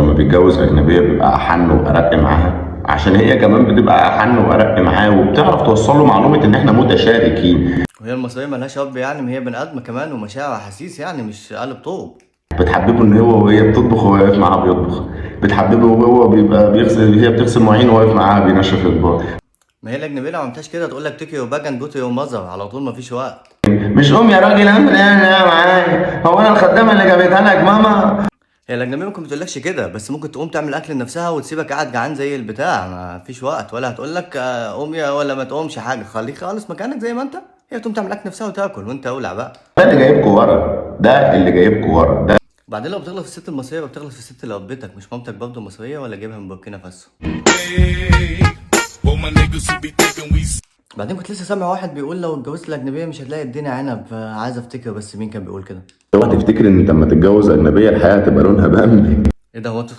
لما بيتجوز أجنبية بيبقى أحن وأرق معاها، عشان هي كمان بتبقى أحن وأرق معاه، وبتعرف توصل له معلومة إن إحنا متشاركين. وهي المصرية ملهاش أب يعني، ما هي بني آدمة كمان ومشاعر وأحاسيس يعني، مش قالب طوب. بتحببه إن هو وهي بتطبخ وهو واقف معاها بيطبخ، بتحببه وهو بيبقى بيغسل، هي بتغسل مواعين وهو واقف معاها بينشف الأطباق. ما هي الأجنبية لو عملتهاش كده تقول لك تيك يور باك اند جو تو يور ماذر على طول، مفيش وقت. مش أم يا راجل أعمل إيه أنا معايا، هو أنا الخدامة اللي جابتها لك ماما؟ هي الأجنبية ممكن متقولكش كده، بس ممكن تقوم تعمل أكل لنفسها وتسيبك قاعد جعان زي البتاع، ما فيش وقت. ولا هتقولك قوم يا ولا ما تقومش حاجة، خليك خالص مكانك زي ما أنت. هي تقوم تعمل أكل نفسها وتاكل وأنت أولع بقى. ده اللي جايبكوا ورا، ده اللي جايبكوا ورا ده. وبعدين لو بتغلط في الست المصرية يبقى بتغلط في الست اللي ربتك، مش مامتك برضه مصرية ولا جايبها من بوركينا فاسو. بعدين كنت لسه سامع واحد بيقول لو اتجوزت الأجنبية مش هتلاقي الدنيا عنب، عايز أفتكر بس مين كان بيقول كده. اوعى تفتكر ان انت لما تتجوز اجنبيه الحياه هتبقى لونها بامبي. إيه ده، هو أنتوا